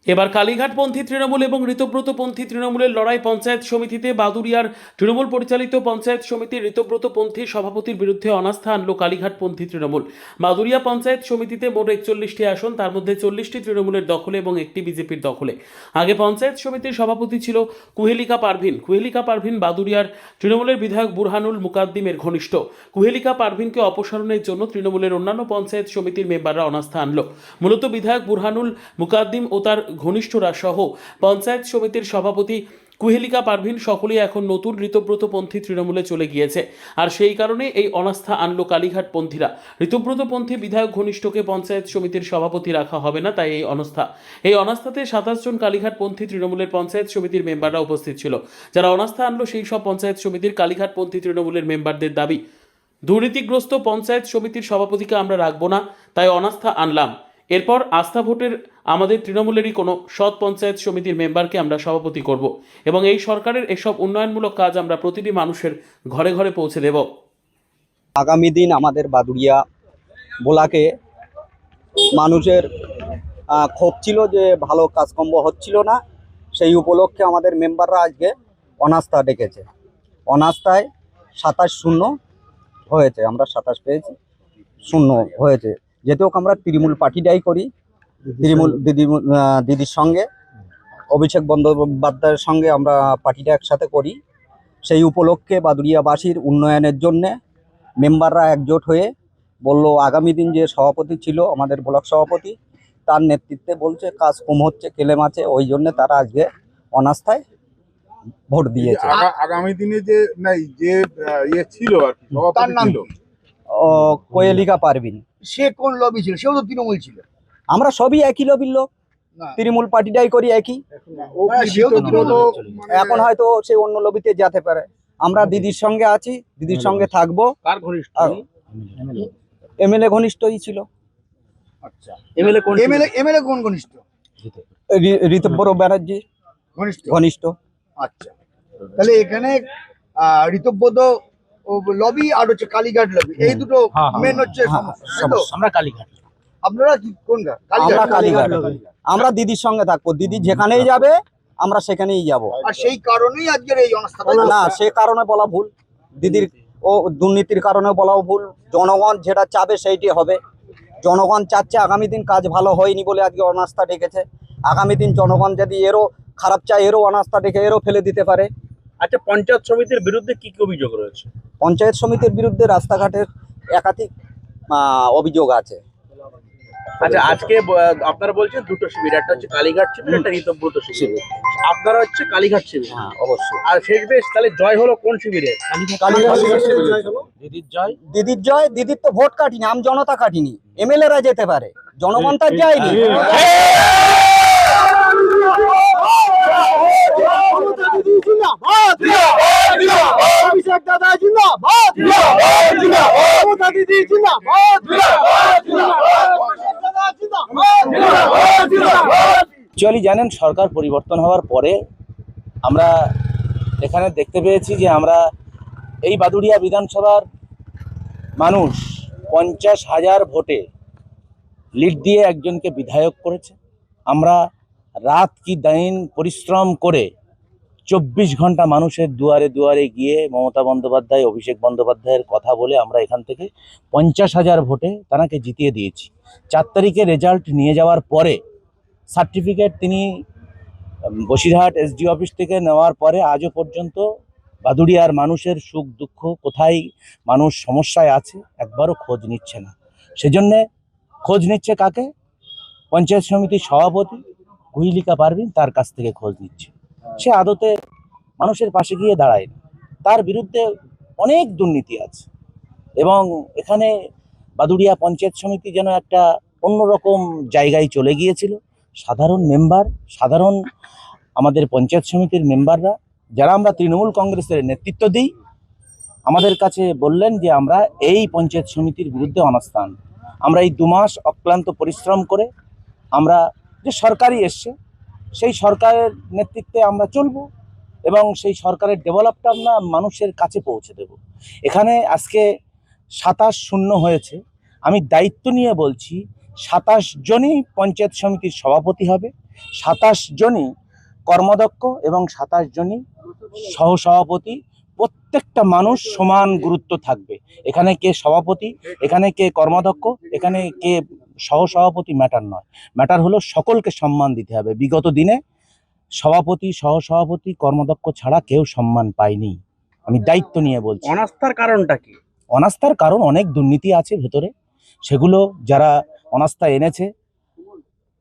এবার কালীঘাটপন্থী তৃণমূল এবং ঋতব্রতপন্থী তৃণমূলের লড়াই পঞ্চায়েত সমিতিতে বাদুড়িয়ার তৃণমূল পরিচালিত পঞ্চায়েত সমিতির ঋতব্রতপন্থী সভাপতির বিরুদ্ধে অনাস্থা আনল কালীঘাটপন্থী তৃণমূল। বাদুড়িয়া পঞ্চায়েত সমিতিতে মোট 41টি আসন, তার মধ্যে 40টি তৃণমূলের দখলে এবং একটি বিজেপির দখলে। আগে পঞ্চায়েত সমিতির সভাপতি ছিল কুহেলিকা পারভিন। কুহেলিকা পারভিন বাদুড়িয়ার তৃণমূলের বিধায়ক বুরহানুল মুকাদ্দিমের ঘনিষ্ঠ। কুহেলিকা পারভিনকে অপসারণের জন্য তৃণমূলের অন্যান্য পঞ্চায়েত সমিতির মেম্বাররা অনাস্থা আনল। মূলত বিধায়ক বুরহানুল মুকাদ্দিম ও তার ঘনিষ্ঠরা সহ পঞ্চায়েত সমিতির সভাপতি কুহেলিকা পারভিন সকলেই এখন নতুন ঋতব্রতপন্থী তৃণমূলে চলে গিয়েছে। আর সেই কারণে এই অনাস্থা আনলো কালীঘাটপন্থীরা। ঋতব্রতপন্থী বিধায়ক ঘনিষ্ঠকে পঞ্চায়েত সমিতির সভাপতি রাখা হবে না, তাই এই অনাস্থাতে 27 জন কালীঘাটপন্থী তৃণমূলের পঞ্চায়েত সমিতির মেম্বাররা উপস্থিত ছিল। যারা অনাস্থা আনলো সেই সব পঞ্চায়েত সমিতির কালীঘাটপন্থী তৃণমূলের মেম্বারদের দাবি, দুর্নীতিগ্রস্ত পঞ্চায়েত সমিতির সভাপতিকে আমরা রাখবো না, তাই অনাস্থা আনলাম। এরপর আস্থা ভোটের আমাদের তৃণমূলেরই কোনো সৎ পঞ্চায়েত সমিতির মেম্বারকে আমরা সভাপতি করব এবং এই সরকারের এসব উন্নয়নমূলক কাজ আমরা প্রতিটি মানুষের ঘরে ঘরে পৌঁছে দেব। আগামী দিন আমাদের বাদুড়িয়া বোলাকে মানুষের ক্ষোভ ছিল যে ভালো কাজকর্ম হচ্ছিল না, সেই উপলক্ষে আমাদের মেম্বাররা আজকে অনাস্থা ডেকেছে। অনাস্থায় 27-0 হয়েছে, আমরা 27 পেয়েছি, 0 হয়েছে। যেহেতু আমরা তৃণমূল পার্টিটাই করি, তৃণমূল দিদির সঙ্গে অভিষেক বন্দ্যোপাধ্যায়ের সঙ্গে আমরা পার্টিটা একসাথে করি। সেই উপলক্ষে বাদুড়িয়াবাসীর উন্নয়নের জন্যে মেম্বাররা একজোট হয়ে বলল, আগামী দিন যে সভাপতি ছিল আমাদের ব্লক সভাপতি, তার নেতৃত্বে বলছে কাজ কম হচ্ছে, কেলেম আছে, ওই জন্য তারা আজকে অনাস্থায় ভোট দিয়েছে। আগামী দিনে যে নাই যে ইয়ে ছিল আর কি, তার নাম ছিল কোয়েলিকা পারভিন। সে কোন লবি ছিল? সেও তো তৃণমূল ছিল। আমরা সবই একই লবির লোক, না, তৃণমূল পার্টিটাই করি একই। ও কি সেও তো বিতর্ক তৃণমূল। এখন হয়তো সে অন্য লবিতে যেতে পারে। আমরা দিদির সঙ্গে আছি, দিদির সঙ্গে থাকবো। কার ঘনিষ্ঠ? এমএলএ ঘনিষ্ঠই ছিল। আচ্ছা, এমএলএ কোন? এমএলএ কোন ঘনিষ্ঠ? ঋতব্র ব্যানার্জি ঘনিষ্ঠ। ঘনিষ্ঠ। আচ্ছা, তাহলে এখানে ঋতব্রত লবি আর হচ্ছে কালীঘাট লবি, এই দুটো মেন হচ্ছে সমস্যা, তাই তো? আমরা কালীঘাট। আপনারা কি কোনটা? আমরা কালীঘাট। আমরা দিদির সঙ্গে থাকবো, দিদি যেখানেই যাবে আমরা সেখানেই যাব। আর সেই কারণেই আজকের এই অনাস্থা। না, সে কারণে বলা ভুল, দিদির ও দুর্নীতির কারণে বলাও ভুল। জনগণ যেটা চাবে সেইটি হবে। জনগণ চাচ্ছে, আগামী দিন কাজ ভালো হয়নি বলে আজকে অনাস্থা ডেকেছে। আগামী দিন জনগণ যদি এরও খারাপ চায়, এরও অনাস্থা ডেকে এরও ফেলে দিতে পারে। আচ্ছা, পঞ্চায়েত সমিতির বিরুদ্ধে কি কি অভিযোগ রয়েছে? পঞ্চায়েত সমিতির বিরুদ্ধে রাস্তাঘাটের একাধিক অভিযোগ আছে। আচ্ছা, আজকে আপনারা বলছেন দুটো শিবির, একটা হচ্ছে কালীঘাট শিবির, একটা ঋতব্রত শিবির। আপনারা হচ্ছে কালীঘাট শিবির। হ্যাঁ, অবশ্যই। আর শেষ বেশ তাহলে জয় হলো কোন শিবিরে? কালীঘাট শিবিরে দিদির জয়। দিদির জয়। দিদির তো ভোট কাটিনি, আম জনতা কাটিনি, এমএলএরা যেতে পারে, জনগণ তার যায়নি। অ্যাকচুয়ালি জানেন, সরকার পরিবর্তন হওয়ার পরে আমরা এখানে দেখতে পেয়েছি যে আমরা এই বাদুড়িয়া বিধানসভার মানুষ 50,000 ভোটে লিড দিয়ে একজনকে বিধায়ক করেছে। আমরা রাত কি দিন পরিশ্রম করে 24 ঘন্টা মানুষের দুয়ারে দুয়ারে গিয়ে মমতা বন্দ্যোপাধ্যায়, অভিষেক বন্দ্যোপাধ্যায়ের কথা বলে আমরা এখান থেকে 50,000 ভোটে তাকে জিতিয়ে দিয়েছি। 4 তারিখে রেজাল্ট নিয়ে যাওয়ার পরে সার্টিফিকেট তিনি বসিরহাট এসডি অফিস থেকে নেওয়ার পরে আজও পর্যন্ত বাদুড়িয়ার মানুষের সুখ দুঃখ, কোথায় মানুষ সমস্যায় আছে, একবারও খোঁজ নিচ্ছে না। সেজন্যে খোঁজ নিচ্ছে কাকে? পঞ্চায়েত সমিতির সভাপতি কুহেলিকা পারভিন, তার কাছ থেকে খোঁজ নিচ্ছে। সে আদতে মানুষের পাশে গিয়ে দাঁড়ায় না। তার বিরুদ্ধে অনেক দুর্নীতি আছে এবং এখানে বাদুড়িয়া পঞ্চায়েত সমিতি যেন একটা অন্যরকম জায়গায় চলে গিয়েছিল। সাধারণ মেম্বার, সাধারণ আমাদের পঞ্চায়েত সমিতির মেম্বাররা, যারা আমরা তৃণমূল কংগ্রেসের নেতৃত্ব দিই, আমাদের কাছে বললেন যে আমরা এই পঞ্চায়েত সমিতির বিরুদ্ধে অনাস্থান। আমরা এই 2 মাস অক্লান্ত পরিশ্রম করে আমরা যে সরকারই এসছে, সেই সরকারের নেতৃত্বে আমরা চলব এবং সেই সরকারের ডেভেলপটা আমরা মানুষের কাছে পৌঁছে দেব। এখানে আজকে 27-0 হয়েছে। আমি দায়িত্ব নিয়ে বলছি 27 জনই পঞ্চায়েত সমিতির সভাপতি হবে, 27 জনই কর্মদক্ষ এবং 27 জনই সহসভাপতি। প্রত্যেকটা মানুষ সমান গুরুত্ব থাকবে। এখানে কে সভাপতি, এখানে কে কর্মদক্ষ, এখানে কে সহসভাপতি ম্যাটার নয়, ম্যাটার হলো সকলকে সম্মান দিতে হবে। বিগত দিনে সভাপতি, সহসভাপতি, কর্মদক্ষ ছাড়া কেউ সম্মান পায়নি। আমি দায়িত্ব নিয়ে বলছি। অনাস্থার কারণটা কি? অনাস্থার কারণ অনেক দুর্নীতি আছে ভেতরে, সেগুলো যারা অনাস্থা এনেছে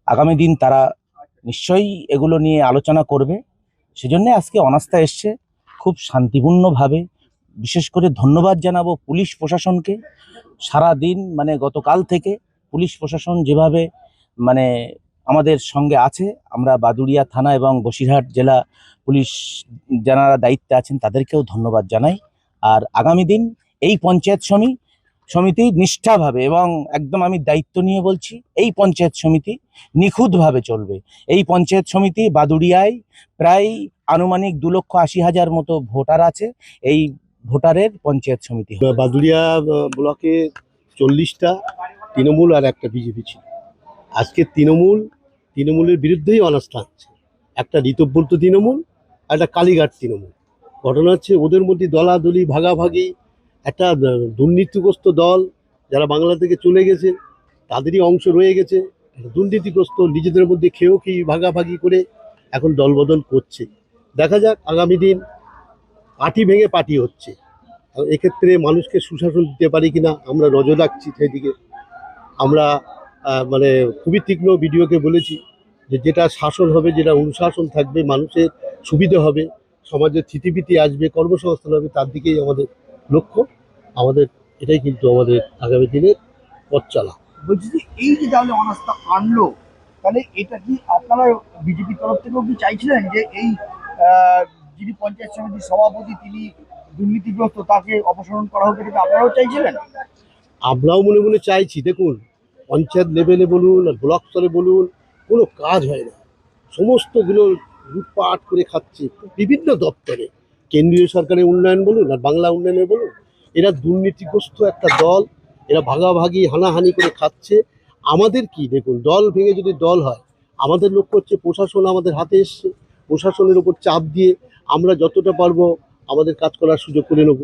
আগামী দিন তারা নিশ্চয়ই এগুলো নিয়ে আলোচনা করবে। সেজন্য আজকে অনাস্থা এসছে খুব শান্তিপূর্ণভাবে। বিশেষ করে ধন্যবাদ জানাবো পুলিশ প্রশাসনকে। সারা দিন মানে গতকাল থেকে পুলিশ প্রশাসন যেভাবে মানে আমাদের সঙ্গে আছে, আমরা বাদুড়িয়া থানা এবং বসিরহাট জেলা পুলিশ যারা দায়িত্বে আছেন তাদেরকেও ধন্যবাদ জানাই। আর আগামী দিন এই পঞ্চায়েত সমিতি নিষ্ঠাভাবে এবং একদম আমি দায়িত্ব নিয়ে বলছি, এই পঞ্চায়েত সমিতি নিখুঁতভাবে চলবে। এই পঞ্চায়েত সমিতি বাদুড়িয়ায় প্রায় আনুমানিক 2,80,000 মতো ভোটার আছে। এই ভোটারের পঞ্চায়েত সমিতি হবে। বাদুড়িয়া ব্লকে 40টা তৃণমূল আর একটা বিজেপি ছিল। আজকে তৃণমূলের বিরুদ্ধেই অনাস্থা হচ্ছে। একটা ঋতব্রত তৃণমূল আর একটা কালীঘাট তৃণমূল। ঘটনা হচ্ছে ওদের মধ্যে দলাদলি ভাগাভাগি, একটা দুর্নীতিগ্রস্ত দল যারা বাংলা থেকে চলে গেছে তাদেরই অংশ রয়ে গেছে। দুর্নীতিগ্রস্ত নিজেদের মধ্যে খেয়েও কি ভাগাভাগি করে এখন দলবদল করছে। দেখা যাক আগামী দিন পার্টি ভেঙে পার্টি হচ্ছে। এক্ষেত্রে মানুষকে সুশাসন দিতে পারি কিনা আমরা নজর রাখছি সেদিকে। আমরা মানে খুবই তীক্ষ্ণ ভিডিওকে বলেছি যে যেটা শাসন হবে, যেটা অনুশাসন থাকবে, মানুষের সুবিধে হবে, সমাজের স্থিতিবিতি আসবে, কর্মসংস্থান হবে, তার দিকেই আমাদের লক্ষ্য। আমাদের এটাই কিন্তু আমাদের আগামী দিনের পথ চলা। বলছি যে এই যে তাহলে অনাস্থা আনলো, তাহলে এটা কি আপনারা বিজেপির তরফ থেকেও কি চাইছিলেন যে এই যিনি পঞ্চায়েত সমিতির সভাপতি তিনি দুর্নীতিগ্রস্ত, তাকে অপসারণ করা হোক, এটা কি আপনারাও চাইছিলেন? আমরাও মনে মনে চাইছি। দেখুন, পঞ্চায়েত লেভেলে বলুন আর ব্লক স্তরে বলুন, কোনো কাজ হয় না। সমস্তগুলো লুটপাট করে খাচ্ছে বিভিন্ন দপ্তরে, কেন্দ্রীয় সরকারের উন্নয়ন বলুন আর বাংলা উন্নয়নের বলুন। এরা দুর্নীতিগ্রস্ত একটা দল, এরা ভাগাভাগি হানাহানি করে খাচ্ছে। আমাদের কি দেখুন, দল ভেঙে যদি দল হয়, আমাদের লক্ষ্য হচ্ছে প্রশাসন আমাদের হাতে এসছে, প্রশাসনের উপর চাপ দিয়ে আমরা যতটা পারবো আমাদের কাজ করার সুযোগ করে নেব।